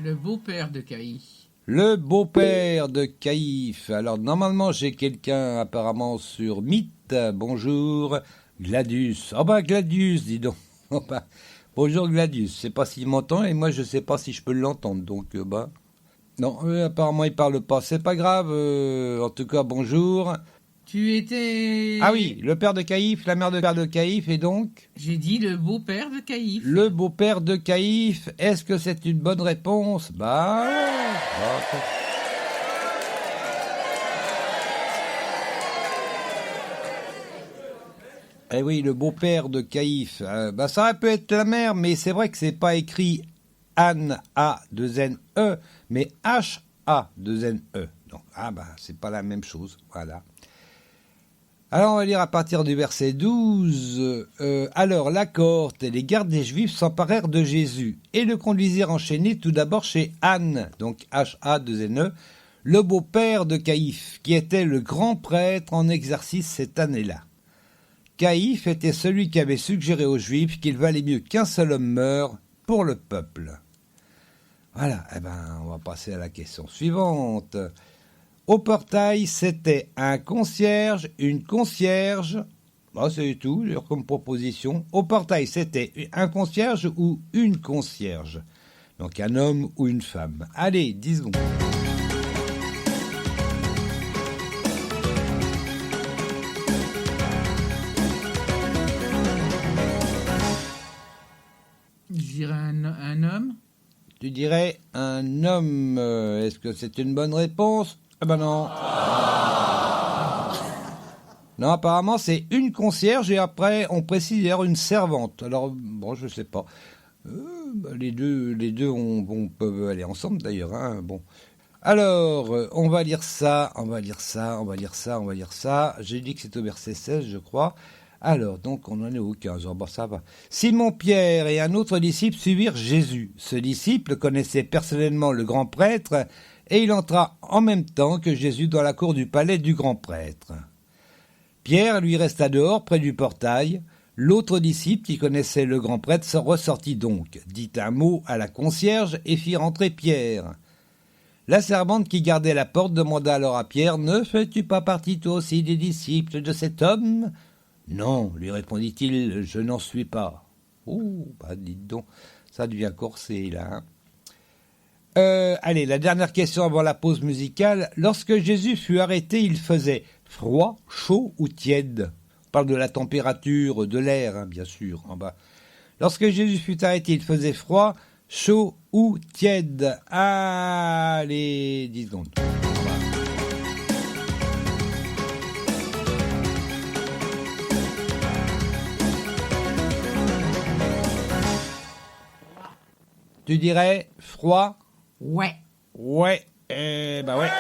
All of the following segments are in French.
Le beau-père de Caïphe. Le beau-père de Caïphe. Alors, normalement, j'ai quelqu'un apparemment sur Mythe. Bonjour, Gladius. Oh bah, Gladius, dis donc. Oh bah, bonjour, Gladius. Je sais pas s'il m'entend et moi, je sais pas si je peux l'entendre. Donc, bah... Non, apparemment, il parle pas. C'est pas grave. En tout cas, bonjour. Tu étais... Ah oui, le père de Caïphe, la mère de père de Caïphe, et donc... J'ai dit le beau-père de Caïphe. Le beau-père de Caïphe, est-ce que c'est une bonne réponse? Bah... Eh oui, le beau-père de Caïphe. Bah ça aurait pu être la mère, mais c'est vrai que c'est pas écrit Anne A-2-N-E, mais H-A-2-N-E. Donc, c'est pas la même chose, voilà. Alors, on va lire à partir du verset 12. Alors, la cohorte et les gardes des Juifs s'emparèrent de Jésus et le conduisirent enchaîné tout d'abord chez Anne, donc H-A-2-N-E, le beau-père de Caïphe, qui était le grand prêtre en exercice cette année-là. Caïphe était celui qui avait suggéré aux Juifs qu'il valait mieux qu'un seul homme meure pour le peuple. Voilà, on va passer à la question suivante. Au portail, c'était un concierge, une concierge. C'est tout, comme proposition. Au portail, c'était un concierge ou une concierge. Donc un homme ou une femme. Allez, 10 secondes. Je dirais un homme. Tu dirais un homme. Est-ce que c'est une bonne réponse? Non. Non, apparemment, c'est une concierge et après, on précise d'ailleurs une servante. Alors, bon, je sais pas. Les deux peuvent aller ensemble d'ailleurs. Hein, bon. Alors, on va lire ça. J'ai dit que c'était au verset 16, je crois. Alors, donc, on en est au 15. Bon, ça va. Simon-Pierre et un autre disciple suivirent Jésus. Ce disciple connaissait personnellement le grand prêtre et il entra en même temps que Jésus dans la cour du palais du grand prêtre. Pierre lui resta dehors près du portail. L'autre disciple qui connaissait le grand prêtre se ressortit donc, dit un mot à la concierge et fit rentrer Pierre. La servante qui gardait la porte demanda alors à Pierre « Ne fais-tu pas partie toi aussi des disciples de cet homme ?» « Non, lui répondit-il, je n'en suis pas. » Dites donc, ça devient corsé là. Allez, la dernière question avant la pause musicale. Lorsque Jésus fut arrêté, il faisait froid, chaud ou tiède? On parle de la température de l'air, bien sûr. Lorsque Jésus fut arrêté, il faisait froid, chaud ou tiède? Allez, 10 secondes. Tu dirais froid? Ouais. Ouais. Ouais.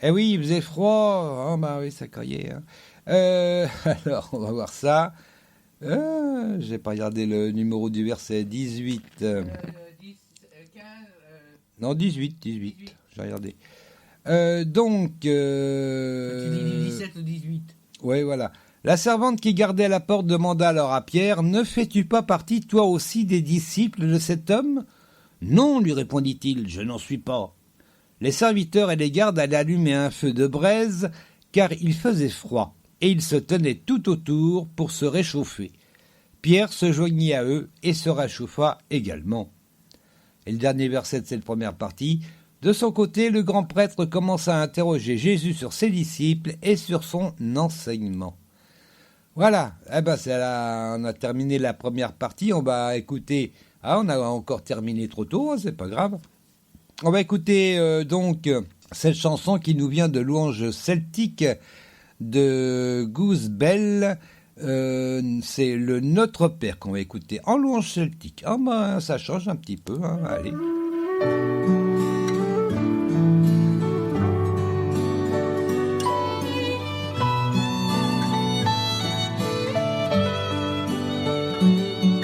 Eh oui, il faisait froid. Oui, ça caillait. Hein. Alors, on va voir ça. J'ai pas regardé le numéro du verset 18. 10, 15... Non, 18. J'ai regardé. Tu dis 17 ou 18. Oui, voilà. La servante qui gardait la porte demanda alors à Pierre « Ne fais-tu pas partie, toi aussi, des disciples de cet homme ?»« Non, lui répondit-il, je n'en suis pas. » Les serviteurs et les gardes allaient allumer un feu de braise, car il faisait froid, et ils se tenaient tout autour pour se réchauffer. Pierre se joignit à eux et se réchauffa également. Et le dernier verset de cette première partie. De son côté, le grand prêtre commença à interroger Jésus sur ses disciples et sur son enseignement. Voilà, on a terminé la première partie, on va écouter... on a encore terminé trop tôt, c'est pas grave. On va écouter cette chanson qui nous vient de Louange celtique de Goose Bell. C'est le Notre Père qu'on va écouter en louange celtique. Ça change un petit peu, allez.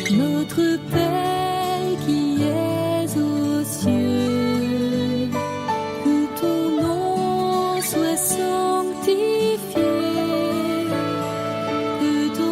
Notre Père qui es aux cieux, que ton nom soit sanctifié, que ton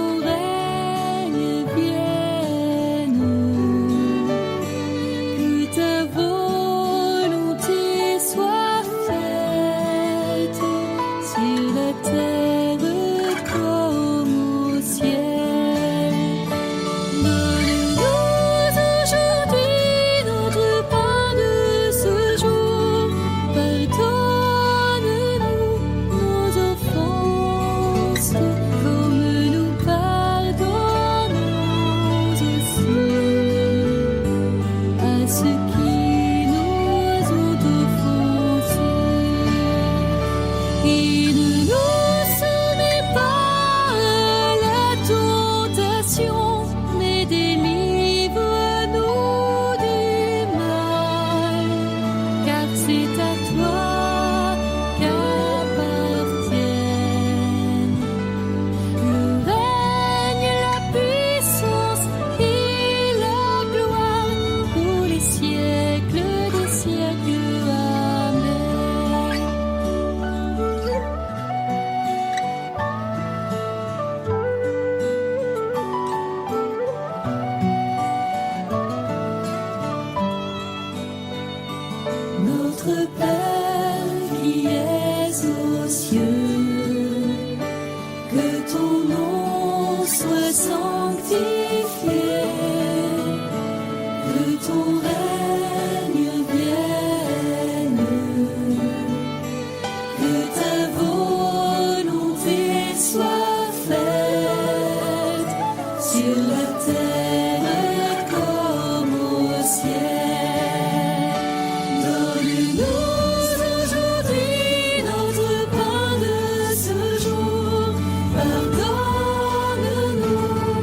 nom soit sanctifié, que ton règne vienne, que ta volonté soit faite sur la terre comme au ciel. Donne-nous aujourd'hui notre pain de ce jour. Pardonne-nous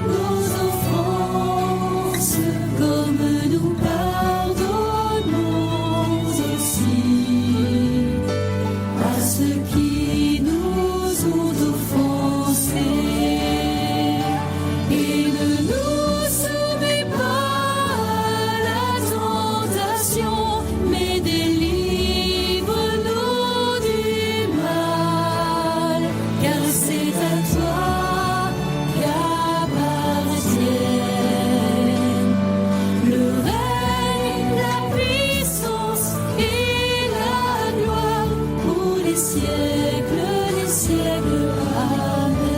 nos offenses, comme nous pardonnons aussi à ceux qui nous ont offensés. Et ne nous soumets pas à la tentation, mais délivre-nous du mal, car c'est à toi qu'appartiennent le règne, la puissance et la gloire pour les siècles des siècles. Amen.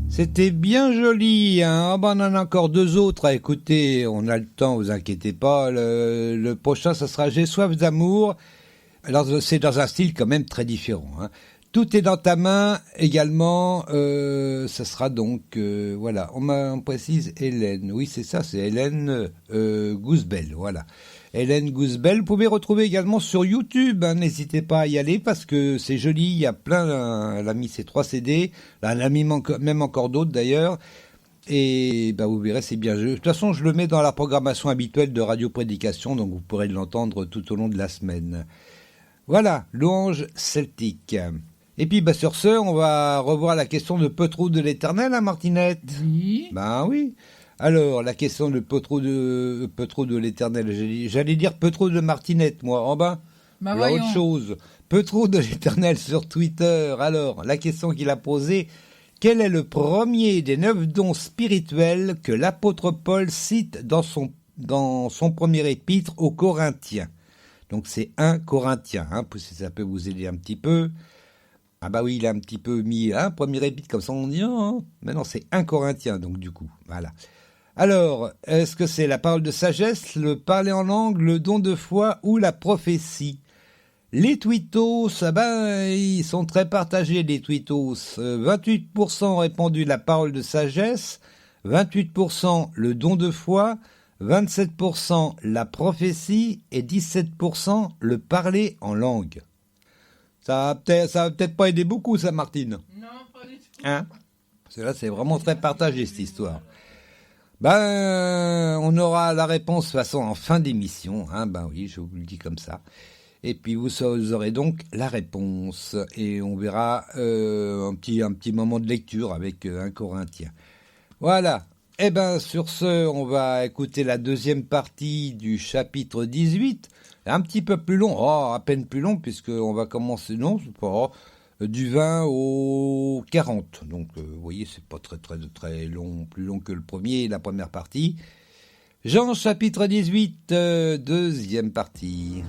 C'était bien joli, hein. Ah ben, on en a encore deux autres à écouter. On a le temps, vous inquiétez pas. Le prochain, ça sera J'ai soif d'amour. Alors, c'est dans un style quand même très différent, hein. Tout est dans ta main également. Ça sera donc, voilà. On précise Hélène. Oui, c'est ça, c'est Hélène Gousbel, voilà. Hélène Gousbel, vous pouvez retrouver également sur YouTube, hein, n'hésitez pas à y aller parce que c'est joli, il y a plein, elle a mis ses 3 CD, elle a mis même encore d'autres d'ailleurs, et bah, vous verrez c'est bien. De toute façon je le mets dans la programmation habituelle de Radio Prédication, donc vous pourrez l'entendre tout au long de la semaine. Voilà, louange celtique. Et puis bah, sur ce, on va revoir la question de Peu-trop de l'Éternel, hein, Martinette. Oui. Ben oui. Alors, la question de Peu-trop de l'Éternel, j'allais dire Peu-trop de Martinette, moi, en bas. Bah Voilà voyons. autre chose. Peu-trop de l'Éternel sur Twitter. Alors, la question qu'il a posée, quel est le premier des 9 dons spirituels que l'apôtre Paul cite dans son premier épître aux Corinthiens? Donc, c'est 1 Corinthien, hein, si ça peut vous aider un petit peu. Ah bah oui, il a un petit peu mis un premier épître, comme ça on dit, hein. Mais non, c'est 1 Corinthien, donc du coup, voilà. Alors, est-ce que c'est la parole de sagesse, le parler en langue, le don de foi ou la prophétie? Les tweetos, ah ben, ils sont très partagés, les tweetos. 28% ont répondu la parole de sagesse, 28% le don de foi, 27% la prophétie et 17% le parler en langue. Ça va peut-être pas aider beaucoup, ça, Martine. Non, pas du tout. Hein? Parce que là, c'est vraiment très partagé, cette histoire. Ben, on aura la réponse de toute façon en fin d'émission, hein, ben oui, je vous le dis comme ça. Et puis vous aurez donc la réponse et on verra un petit moment de lecture avec un Corinthien. Voilà. Eh ben sur ce, on va écouter la deuxième partie du chapitre 18. Un petit peu plus long, à peine plus long puisqu'on va commencer, non, c'est pas du 20 au 40. Donc, vous voyez, c'est pas très long, plus long que la première partie. Jean, chapitre 18, deuxième partie.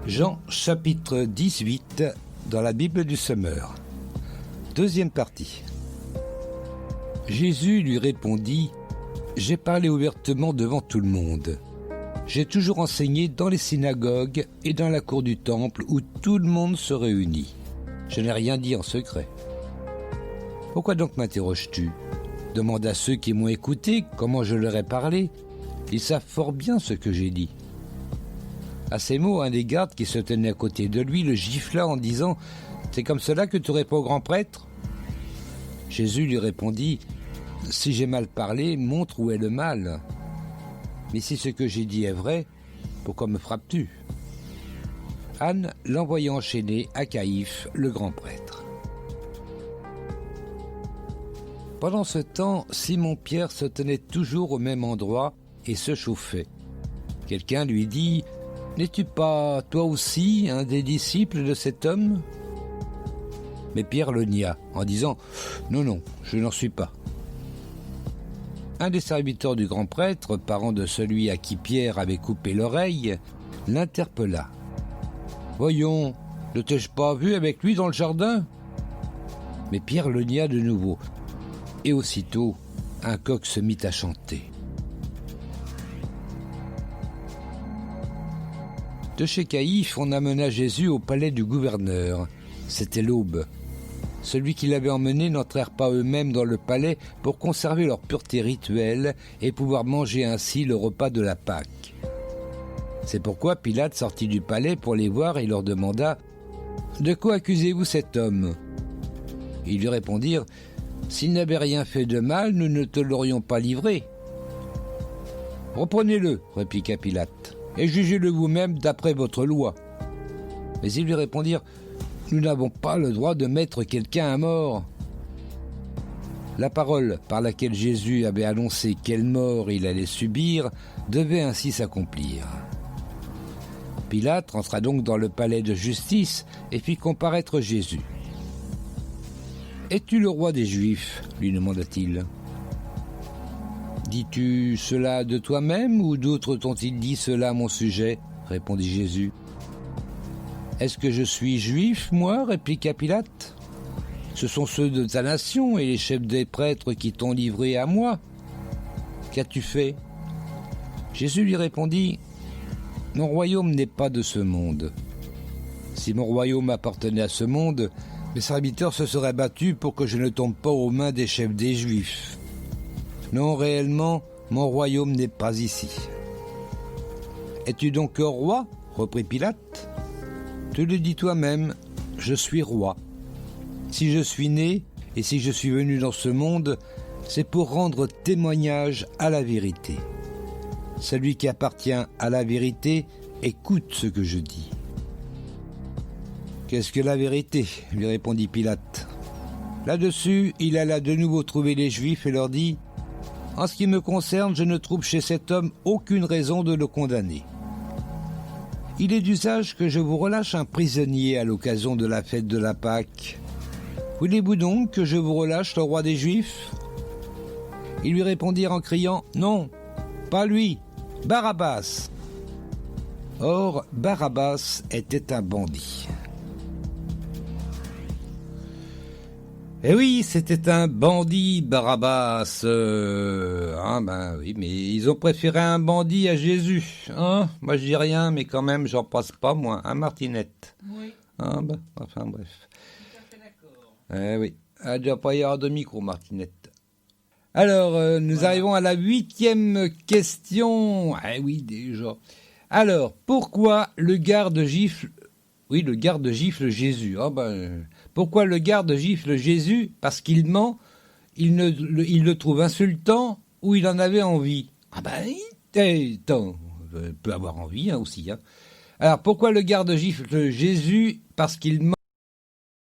Jean, chapitre 18, dans la Bible du Semeur. Deuxième partie. Jésus lui répondit, « J'ai parlé ouvertement devant tout le monde. J'ai toujours enseigné dans les synagogues et dans la cour du temple où tout le monde se réunit. Je n'ai rien dit en secret. Pourquoi donc m'interroges-tu? Demande à ceux qui m'ont écouté comment je leur ai parlé. Ils savent fort bien ce que j'ai dit. » À ces mots, un des gardes qui se tenait à côté de lui le gifla en disant « C'est comme cela que tu réponds au grand prêtre ?» Jésus lui répondit « Si j'ai mal parlé, montre où est le mal. Mais si ce que j'ai dit est vrai, pourquoi me frappes-tu » Anne l'envoya enchaîner à Caïphe, le grand prêtre. Pendant ce temps, Simon-Pierre se tenait toujours au même endroit et se chauffait. Quelqu'un lui dit N'es-tu pas, toi aussi, un des disciples de cet homme ? Mais Pierre le nia, en disant « Non, non, je n'en suis pas ». Un des serviteurs du grand prêtre, parent de celui à qui Pierre avait coupé l'oreille, l'interpella. « Voyons, ne t'ai-je pas vu avec lui dans le jardin ?» Mais Pierre le nia de nouveau, et aussitôt, un coq se mit à chanter. De chez Caïphe, on amena Jésus au palais du gouverneur. C'était l'aube. Celui qui l'avait emmené n'entrèrent pas eux-mêmes dans le palais pour conserver leur pureté rituelle et pouvoir manger ainsi le repas de la Pâque. C'est pourquoi Pilate sortit du palais pour les voir et leur demanda « De quoi accusez-vous cet homme ?» Ils lui répondirent « S'il n'avait rien fait de mal, nous ne te l'aurions pas livré. »« Reprenez-le, » répliqua Pilate, « et jugez-le vous-même d'après votre loi. » Mais ils lui répondirent « Nous n'avons pas le droit de mettre quelqu'un à mort. » La parole par laquelle Jésus avait annoncé quelle mort il allait subir devait ainsi s'accomplir. Pilate entra donc dans le palais de justice et fit comparaître Jésus. « Es-tu le roi des Juifs ?» lui demanda-t-il. « Dis-tu cela de toi-même ou d'autres t'ont-ils dit cela à mon sujet ?» répondit Jésus. « Est-ce que je suis juif, moi ?» répliqua Pilate. « Ce sont ceux de ta nation et les chefs des prêtres qui t'ont livré à moi. Qu'as-tu fait ?» Jésus lui répondit « Mon royaume n'est pas de ce monde. Si mon royaume appartenait à ce monde, mes serviteurs se seraient battus pour que je ne tombe pas aux mains des chefs des Juifs. Non, réellement, mon royaume n'est pas ici. »« Es-tu donc roi ?» reprit Pilate. « Tu le dis toi-même, je suis roi. Si je suis né et si je suis venu dans ce monde, c'est pour rendre témoignage à la vérité. Celui qui appartient à la vérité écoute ce que je dis. » « Qu'est-ce que la vérité ?» lui répondit Pilate. Là-dessus, il alla de nouveau trouver les Juifs et leur dit « En ce qui me concerne, je ne trouve chez cet homme aucune raison de le condamner. Il est d'usage que je vous relâche un prisonnier à l'occasion de la fête de la Pâque. Voulez-vous donc que je vous relâche le roi des Juifs ?» Ils lui répondirent en criant « Non, pas lui, Barabbas !» Or, Barabbas était un bandit. Eh oui, c'était un bandit, Barabbas. Oui, mais ils ont préféré un bandit à Jésus. Hein, moi, je dis rien, mais quand même, j'en passe pas, moi. Martinette. Oui. Enfin, bref. Tout à fait d'accord. Eh oui, elle doit pas y avoir de micro, Martinette. Alors, nous arrivons à la 8e question. Eh oui, déjà. Alors, pourquoi le garde gifle... Oui, le garde gifle Jésus. Pourquoi le garde gifle Jésus ? Parce qu'il ment, il le trouve insultant ou il en avait envie. Il peut avoir envie aussi. Alors, pourquoi le garde gifle Jésus ? Parce qu'il ment.